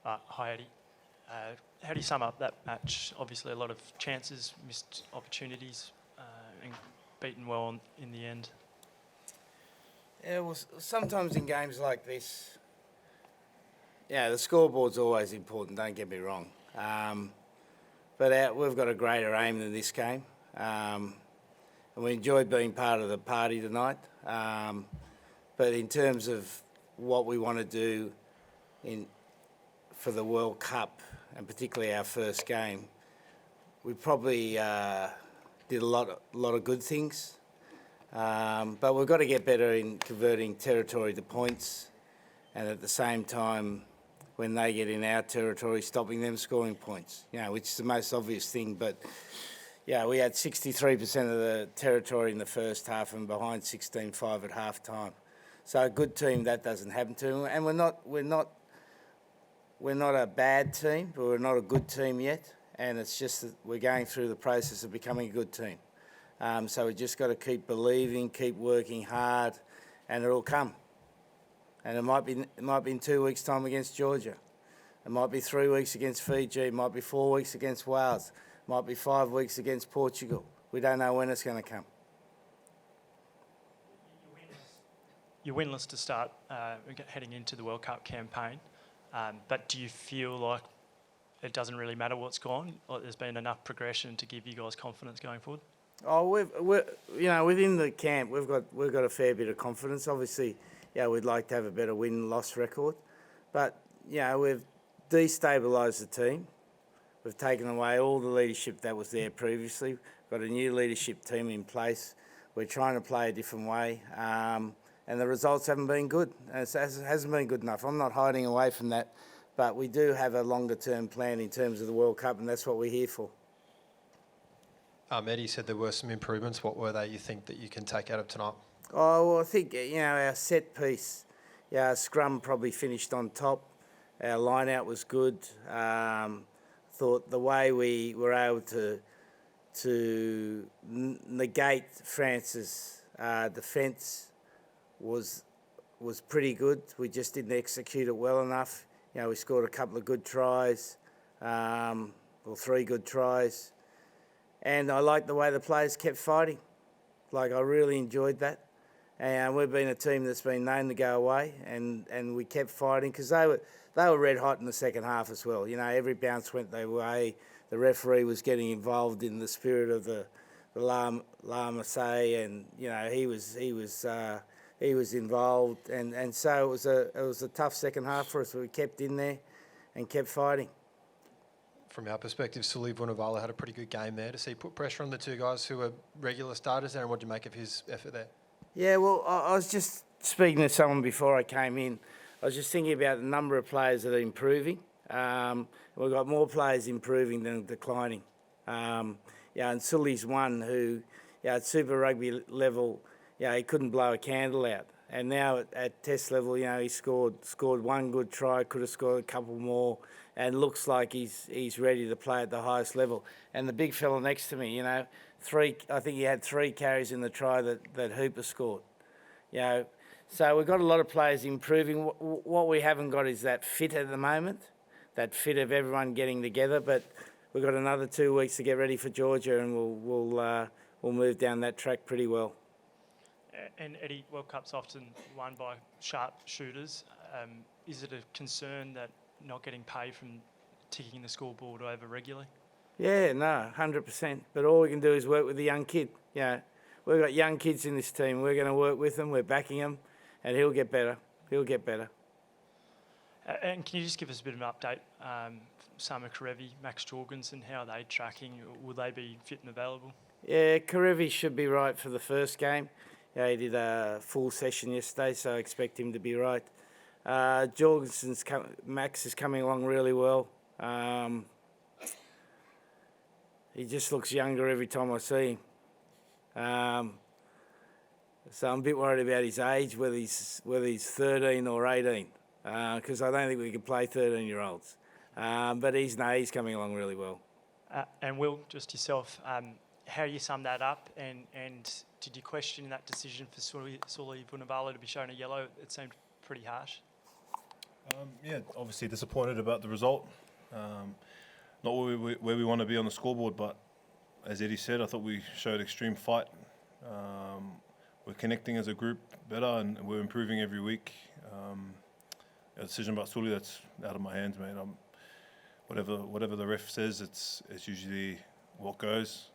Hi, Eddie. How do you sum up that match? Obviously, a lot of chances, missed opportunities, and beaten well in the end. Yeah, well, sometimes in games like this, the scoreboard's always important, don't get me wrong. But we've got a greater aim than this game. And we enjoyed being part of the party tonight. But in terms of what we want to do for the World Cup, and particularly our first game, we probably did a lot of good things. But we've got to get better in converting territory to points, and at the same time, when they get in our territory, stopping them scoring points, which is the most obvious thing. But we had 63% of the territory in the first half and behind 16-5 at half time. So a good team, that doesn't happen to them. And we're not a bad team, but we're not a good team yet. And it's just that we're going through the process of becoming a good team. So we just got to keep believing, keep working hard, and it'll come. And it might be in 2 weeks' time against Georgia. It might be 3 weeks against Fiji. It might be 4 weeks against Wales. It might be 5 weeks against Portugal. We don't know when it's going to come. You're winless to start heading into the World Cup campaign, but do you feel like it doesn't really matter what's gone? Or there's been enough progression to give you guys confidence going forward? Oh, we're within the camp, we've got a fair bit of confidence. Obviously, we'd like to have a better win-loss record, but we've destabilised the team. We've taken away all the leadership that was there previously. Got a new leadership team in place. We're trying to play a different way, and the results haven't been good. It hasn't been good enough. I'm not hiding away from that, but we do have a longer-term plan in terms of the World Cup, and that's what we're here for. Eddie said there were some improvements. What were they, you think, that you can take out of tonight? Oh, well, I think, our set piece, our scrum probably finished on top. Our line-out was good. Thought the way we were able to negate France's defence was pretty good. We just didn't execute it well enough. We scored a couple of good tries, or 3 good tries. And I liked the way the players kept fighting. I really enjoyed that. And we've been a team that's been known to go away, and we kept fighting because they were red hot in the second half as well. Every bounce went their way. The referee was getting involved in the spirit of the La Marseille, and he was involved, and so it was a tough second half for us. But we kept in there and kept fighting. From our perspective, Sully Vunivalu had a pretty good game there. Does he put pressure on the two guys who are regular starters there, and what do you make of his effort there? Yeah, well, I was just speaking to someone before I came in. I was just thinking about the number of players that are improving. We've got more players improving than declining. And Sully's one who, at Super Rugby level, he couldn't blow a candle out. And now at Test level, he scored 1 good try, could have scored a couple more, and looks like he's ready to play at the highest level. And the big fella next to me, I think he had 3 carries in the try that Hooper scored. So we've got a lot of players improving. What we haven't got is that fit at the moment, that fit of everyone getting together. But we've got another 2 weeks to get ready for Georgia, and we'll move down that track pretty well. And Eddie, World Cup's often won by sharp shooters. Is it a concern that not getting paid from ticking the scoreboard over regularly? Yeah, no, 100%. But all we can do is work with the young kid. We've got young kids in this team. We're going to work with them. We're backing him, and he'll get better. He'll get better. And can you just give us a bit of an update? Sama Karevi, Max Jorgensen, how are they tracking? Will they be fit and available? Yeah, Karevi should be right for the first game. He did a full session yesterday, so I expect him to be right. Max is coming along really well. He just looks younger every time I see him. So I'm a bit worried about his age, whether he's 13 or 18, because I don't think we can play 13-year-olds. But he's coming along really well. And Will, just yourself, how you sum that up, and did you question that decision for Sully Vunivalu to be shown a yellow? It seemed pretty harsh. Yeah, obviously disappointed about the result. Not where we want to be on the scoreboard, but as Eddie said, I thought we showed extreme fight. We're connecting as a group better, and we're improving every week. A decision about Sully, that's out of my hands, mate. Whatever the ref says, it's usually what goes.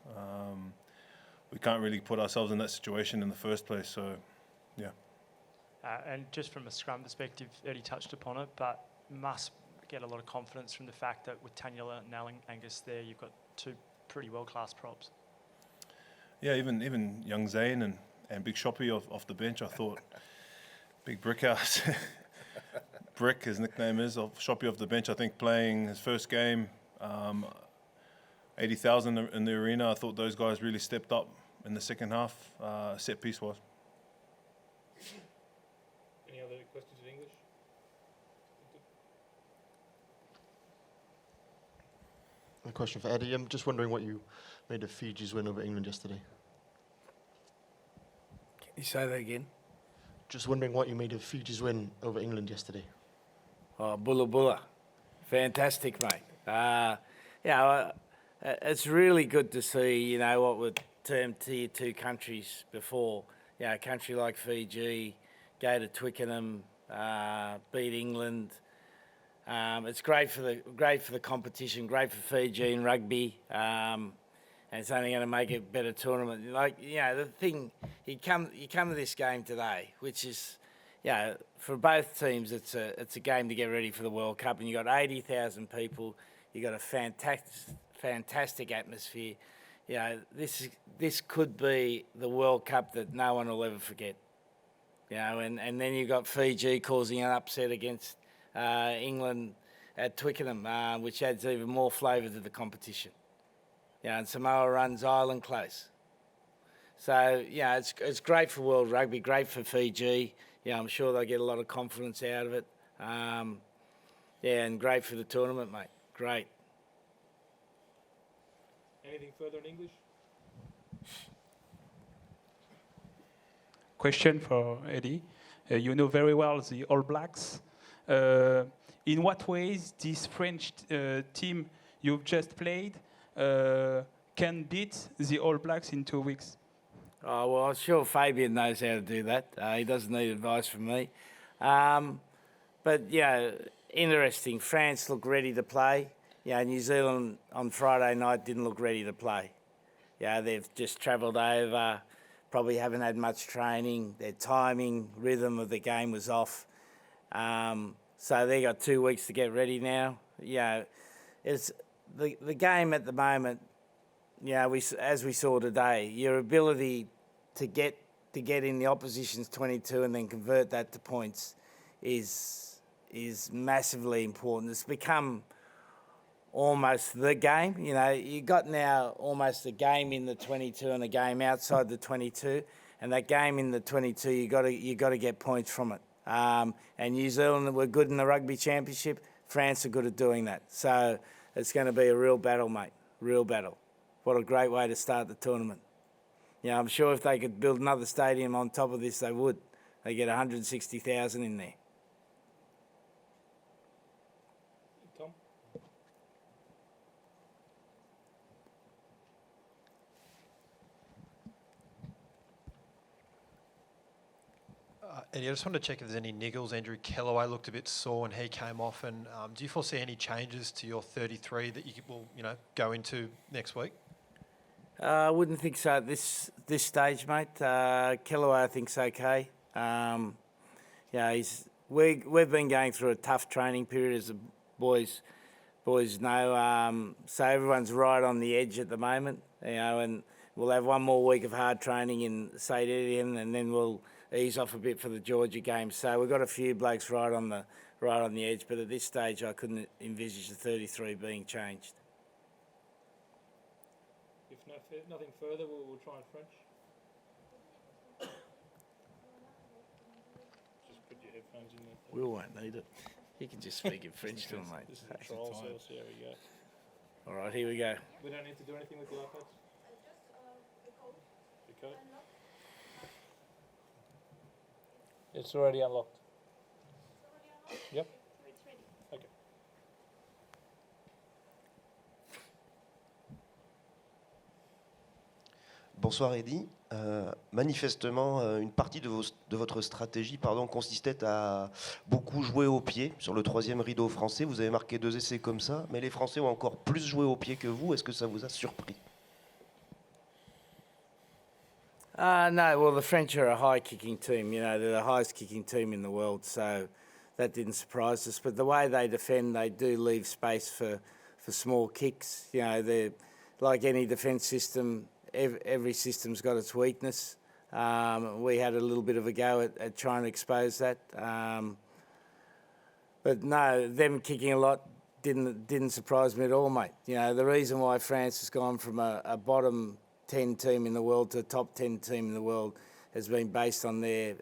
We can't really put ourselves in that situation in the first place, so yeah. And just from a scrum perspective, Eddie touched upon it, but must get a lot of confidence from the fact that with Taniela and Angus there, you've got two pretty world-class props. Yeah, even young Zane and Big Shoppy off the bench, I thought. Big Brickhouse. Brick, his nickname is, of Shoppy off the bench, I think playing his first game, 80,000 in the arena. I thought those guys really stepped up in the second half, set piece-wise. Any other questions in English? A question for Eddie. I'm just wondering what you made of Fiji's win over England yesterday. Can you say that again? Just wondering what you made of Fiji's win over England yesterday. Oh, Bulla Bulla. Fantastic, mate. It's really good to see, what were termed tier 2 countries before. A country like Fiji, go to Twickenham, beat England. It's great for the competition, great for Fiji in rugby, and it's only going to make it a better tournament. The thing, you come to this game today, which is, for both teams, it's a game to get ready for the World Cup, and you got 80,000 people, you got a fantastic atmosphere. This could be the World Cup that no one will ever forget. And then you got Fiji causing an upset against England at Twickenham, which adds even more flavour to the competition. And Samoa runs Ireland close. So, it's great for world rugby, great for Fiji. I'm sure they'll get a lot of confidence out of it. And great for the tournament, mate. Great. Anything further in English? Question for Eddie. You know very well the All Blacks. In what ways this French team you've just played can beat the All Blacks in 2 weeks? Oh, well, I'm sure Fabian knows how to do that. He doesn't need advice from me. But, interesting. France look ready to play. New Zealand on Friday night didn't look ready to play. They've just travelled over, probably haven't had much training. Their timing, rhythm of the game was off. So they got 2 weeks to get ready now. It's the game at the moment. As we saw today, your ability to get in the opposition's 22 and then convert that to points is massively important. It's become almost the game. You got now almost a game in the 22 and a game outside the 22, and that game in the 22, you got to get points from it. And New Zealand were good in the Rugby Championship. France are good at doing that. So it's going to be a real battle, mate. Real battle. What a great way to start the tournament. I'm sure if they could build another stadium on top of this, they would. They get 160,000 in there. Tom? Eddie, I just wanted to check if there's any niggles. Andrew Kellaway looked a bit sore when he came off. And do you foresee any changes to your 33 that you will, go into next week? I wouldn't think so at this stage, mate. Kellaway, I think's okay. We've been going through a tough training period, as the boys know. So everyone's right on the edge at the moment, and we'll have one more week of hard training in St. Etienne, and then we'll ease off a bit for the Georgia game. So we've got a few blokes right on the edge, but at this stage, I couldn't envisage the 33 being changed. If nothing further, we'll try in French. Just put your headphones in there. We won't need it. You can just speak in French to him, mate. This is a trial, so we'll see how we go. All right, here we go. We don't need to do anything with the iPads? The code? It's already unlocked. Yep. Bonsoir Eddy. Manifestement, une partie de votre stratégie consistait à beaucoup jouer au pied sur le troisième rideau français. Vous avez marqué 2 essais comme ça, mais les Français ont encore plus joué au pied que vous. Est-ce que ça vous a surpris? No, well, the French are a high kicking team. You know, they're the highest kicking team in the world, so that didn't surprise us. But the way they defend, they do leave space for small kicks. You know, they're like any defence system. Every system's got its weakness. We had a little bit of a go at trying to expose that. But no, them kicking a lot didn't surprise me at all, mate. You know, the reason why France has gone from a bottom 10 team in the world to a top 10 team in the world has been based on their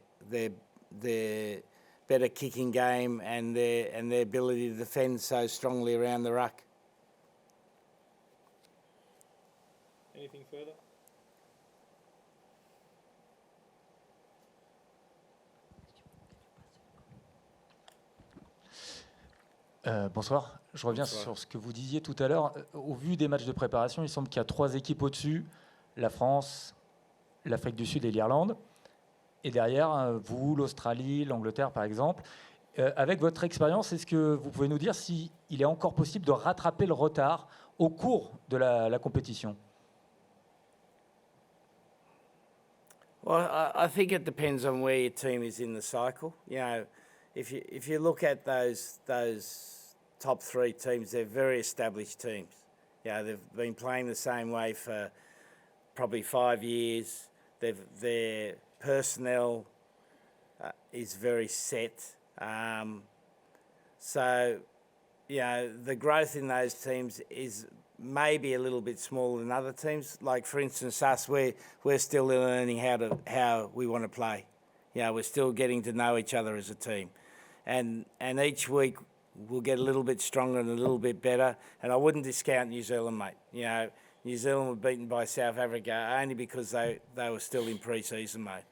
better kicking game and their ability to defend so strongly around the ruck. Anything further? Bonsoir. Je reviens sur ce que vous disiez tout à l'heure. Au vu des matchs de préparation, il semble qu'il y a 3 équipes au-dessus. La France, l'Afrique du Sud et l'Irlande. Et derrière, vous, l'Australie, l'Angleterre, par exemple. Avec votre expérience, est-ce que vous pouvez nous dire s'il est encore possible de rattraper le retard au cours de la compétition? Well, I think it depends on where your team is in the cycle. You know, if you look at those top 3 teams, they're very established teams. You know, they've been playing the same way for probably 5 years. Their personnel is very set. So, you know, the growth in those teams is maybe a little bit smaller than other teams. Like, for instance, us, we're still learning how we want to play. You know, we're still getting to know each other as a team. And each week we'll get a little bit stronger and a little bit better. And I wouldn't discount New Zealand, mate. You know, New Zealand were beaten by South Africa only because they were still in pre-season, mate.